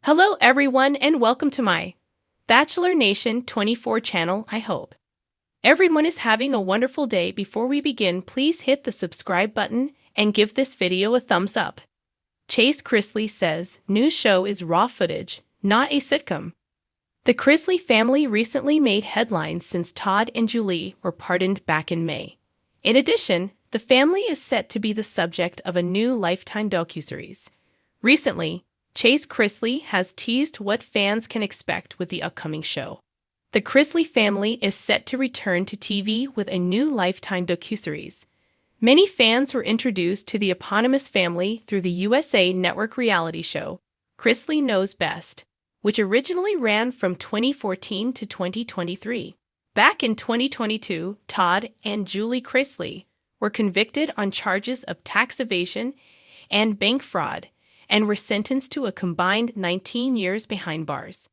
Hello everyone and welcome to my Bachelor Nation 24 channel. I hope everyone is having a wonderful day. Before we begin, please hit the subscribe button and give this video a thumbs up. Chase Chrisley says new show is raw footage, not a sitcom. The Chrisley family recently made headlines since Todd and Julie were pardoned back in May. In addition, the family is set to be the subject of a new Lifetime docuseries. Recently, Chase Chrisley has teased what fans can expect with the upcoming show. The Chrisley family is set to return to TV with a new Lifetime docuseries. Many fans were introduced to the eponymous family through the USA Network reality show, Chrisley Knows Best, which originally ran from 2014 to 2023. Back in 2022, Todd and Julie Chrisley were convicted on charges of tax evasion and bank fraud, and were sentenced to a combined 19 years behind bars.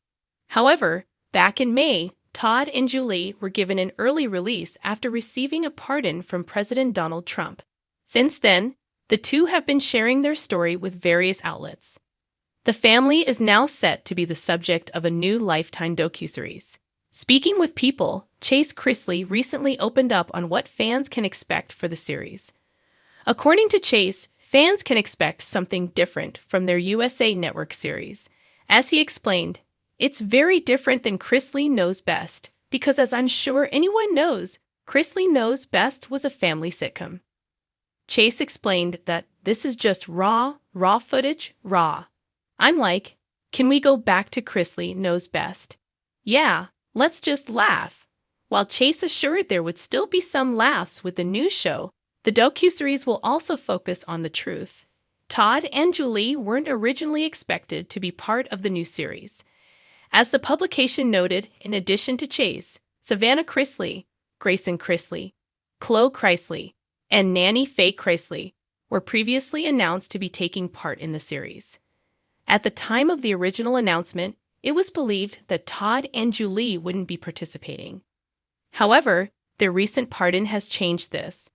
However, back in May, Todd and Julie were given an early release after receiving a pardon from President Donald Trump. Since then, the two have been sharing their story with various outlets. The family is now set to be the subject of a new Lifetime docuseries. Speaking with People, Chase Chrisley recently opened up on what fans can expect for the series. According to Chase, fans can expect something different from their USA Network series. As he explained, it's very different than Chrisley Knows Best, because as I'm sure anyone knows, Chrisley Knows Best was a family sitcom. Chase explained that this is just raw footage, raw. I'm like, can we go back to Chrisley Knows Best? Yeah, let's just laugh. While Chase assured there would still be some laughs with the new show, the docuseries will also focus on the truth. Todd and Julie weren't originally expected to be part of the new series. As the publication noted, in addition to Chase, Savannah Chrisley, Grayson Chrisley, Chloe Chrisley, and Nanny Faye Chrisley were previously announced to be taking part in the series. At the time of the original announcement, it was believed that Todd and Julie wouldn't be participating. However, their recent pardon has changed this.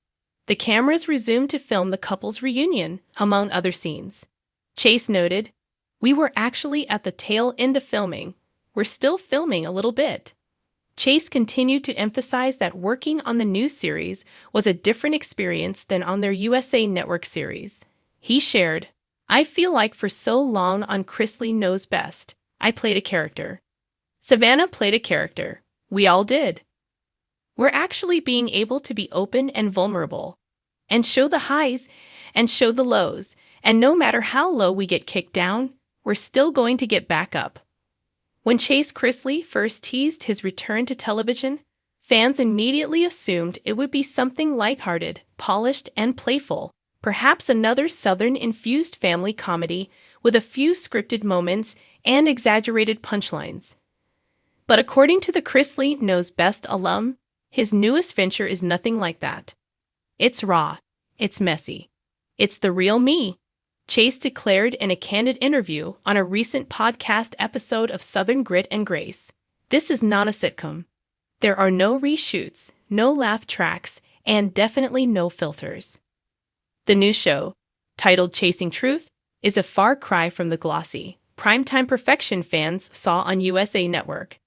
The cameras resumed to film the couple's reunion, among other scenes. Chase noted, "We were actually at the tail end of filming. We're still filming a little bit." Chase continued to emphasize that working on the new series was a different experience than on their USA Network series. He shared, "I feel like for so long on Chrisley Knows Best, I played a character. Savannah played a character. We all did. We're actually being able to be open and vulnerable, and show the highs and show the lows, and no matter how low we get kicked down, we're still going to get back up." When Chase Chrisley first teased his return to television, fans immediately assumed it would be something lighthearted, polished, and playful, perhaps another Southern-infused family comedy with a few scripted moments and exaggerated punchlines. But according to the Chrisley Knows Best alum, his newest venture is nothing like that. It's raw. It's messy. It's the real me, Chase declared in a candid interview on a recent podcast episode of Southern Grit and Grace. "This is not a sitcom. There are no reshoots, no laugh tracks, and definitely no filters." The new show, titled Chasing Truth, is a far cry from the glossy, primetime perfection fans saw on USA Network.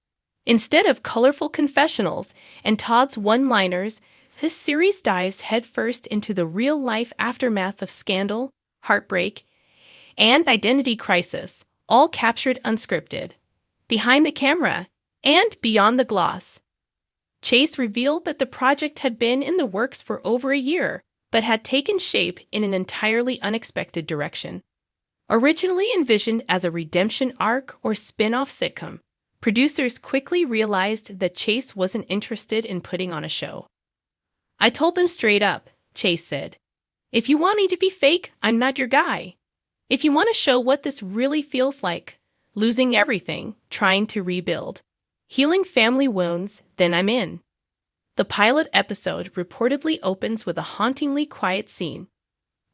Instead of colorful confessionals and Todd's one-liners, this series dives headfirst into the real-life aftermath of scandal, heartbreak, and identity crisis, all captured unscripted, behind the camera, and beyond the gloss. Chase revealed that the project had been in the works for over a year, but had taken shape in an entirely unexpected direction. Originally envisioned as a redemption arc or spin-off sitcom, producers quickly realized that Chase wasn't interested in putting on a show. "I told them straight up," Chase said. "If you want me to be fake, I'm not your guy. If you want to show what this really feels like, losing everything, trying to rebuild, healing family wounds, then I'm in." The pilot episode reportedly opens with a hauntingly quiet scene.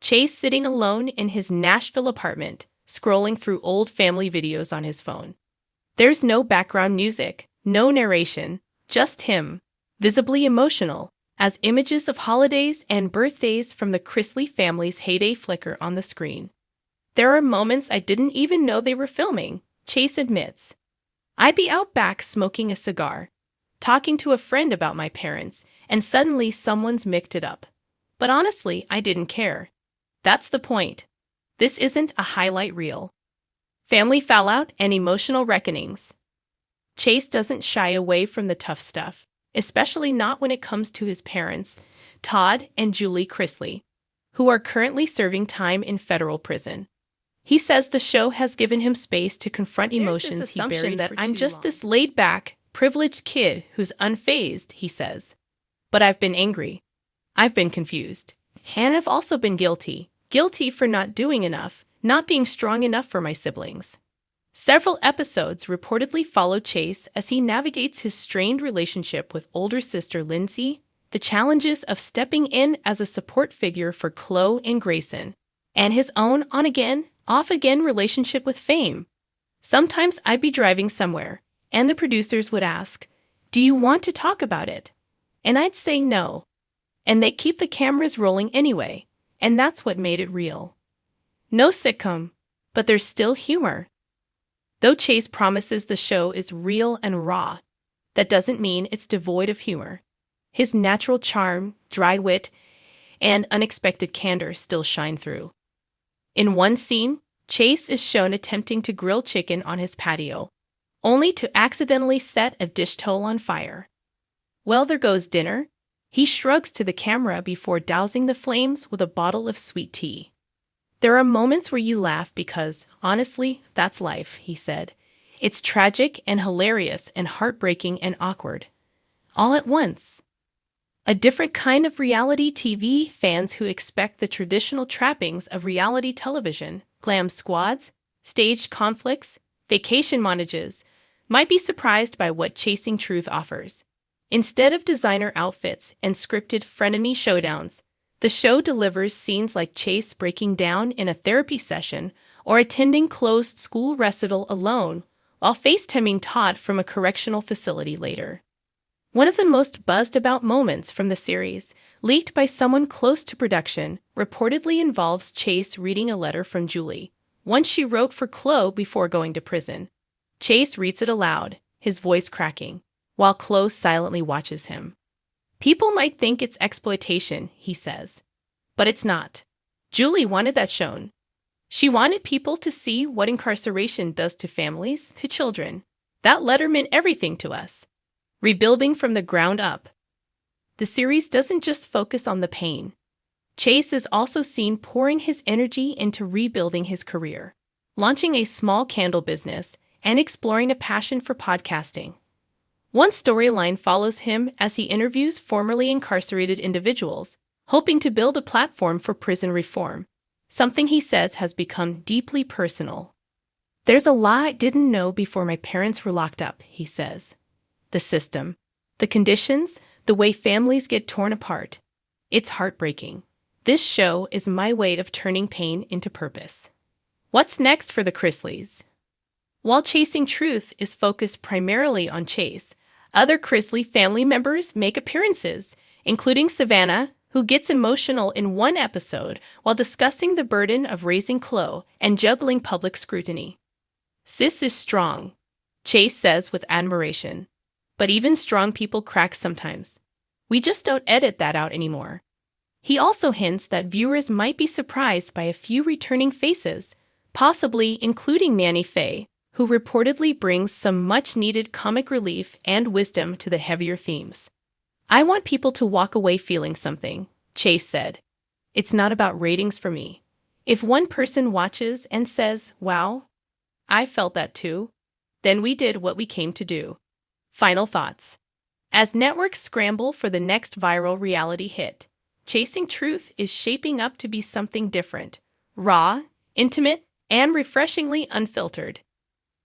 Chase sitting alone in his Nashville apartment, scrolling through old family videos on his phone. There's no background music, no narration, just him, visibly emotional, as images of holidays and birthdays from the Chrisley family's heyday flicker on the screen. "There are moments I didn't even know they were filming," Chase admits, "I'd be out back smoking a cigar, talking to a friend about my parents, and suddenly someone's micked it up. But honestly, I didn't care. That's the point. This isn't a highlight reel." Family fallout and emotional reckonings. Chase doesn't shy away from the tough stuff, especially not when it comes to his parents, Todd and Julie Chrisley, who are currently serving time in federal prison. He says the show has given him space to confront emotions he buried that I'm just this laid-back, privileged kid who's unfazed, he says. But I've been angry. I've been confused. And I've also been guilty. Guilty for not doing enough, not being strong enough for my siblings. Several episodes reportedly follow Chase as he navigates his strained relationship with older sister Lindsay, the challenges of stepping in as a support figure for Chloe and Grayson, and his own on-again, off-again relationship with Fame. Sometimes I'd be driving somewhere, and the producers would ask, "Do you want to talk about it?" And I'd say no. And they'd keep the cameras rolling anyway, and that's what made it real. No sitcom, but there's still humor. Though Chase promises the show is real and raw, that doesn't mean it's devoid of humor. His natural charm, dry wit, and unexpected candor still shine through. In one scene, Chase is shown attempting to grill chicken on his patio, only to accidentally set a dish towel on fire. "Well, there goes dinner," he shrugs to the camera before dousing the flames with a bottle of sweet tea. "There are moments where you laugh because, honestly, that's life," he said. "It's tragic and hilarious and heartbreaking and awkward. All at once." A different kind of reality TV fans who expect the traditional trappings of reality television, glam squads, staged conflicts, vacation montages, might be surprised by what Chasing Truth offers. Instead of designer outfits and scripted frenemy showdowns, the show delivers scenes like Chase breaking down in a therapy session or attending closed school recital alone while FaceTiming Todd from a correctional facility later. One of the most buzzed-about moments from the series, leaked by someone close to production, reportedly involves Chase reading a letter from Julie, one she wrote for Chloe before going to prison. Chase reads it aloud, his voice cracking, while Chloe silently watches him. "People might think it's exploitation," he says. "But it's not. Julie wanted that shown. She wanted people to see what incarceration does to families, to children. That letter meant everything to us. Rebuilding from the ground up." The series doesn't just focus on the pain. Chase is also seen pouring his energy into rebuilding his career, launching a small candle business, and exploring a passion for podcasting. One storyline follows him as he interviews formerly incarcerated individuals, hoping to build a platform for prison reform, something he says has become deeply personal. "There's a lot I didn't know before my parents were locked up," he says. "The system, the conditions, the way families get torn apart. It's heartbreaking. This show is my way of turning pain into purpose." What's next for the Chrisleys? While Chasing Truth is focused primarily on Chase, other Chrisley family members make appearances, including Savannah, who gets emotional in one episode while discussing the burden of raising Chloe and juggling public scrutiny. "Sis is strong," Chase says with admiration. "But even strong people crack sometimes. We just don't edit that out anymore." He also hints that viewers might be surprised by a few returning faces, possibly including Nanny Faye, who reportedly brings some much-needed comic relief and wisdom to the heavier themes. "I want people to walk away feeling something," Chase said. "It's not about ratings for me. If one person watches and says, 'Wow, I felt that too,' then we did what we came to do." Final thoughts. As networks scramble for the next viral reality hit, Chasing Truth is shaping up to be something different, raw, intimate, and refreshingly unfiltered.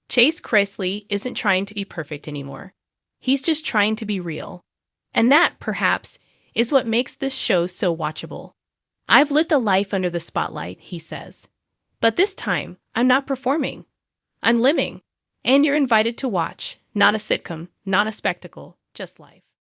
Chase Chrisley isn't trying to be perfect anymore. He's just trying to be real. And that, perhaps, is what makes this show so watchable. "I've lived a life under the spotlight," he says. "But this time, I'm not performing. I'm living. And you're invited to watch. Not a sitcom, not a spectacle, just life."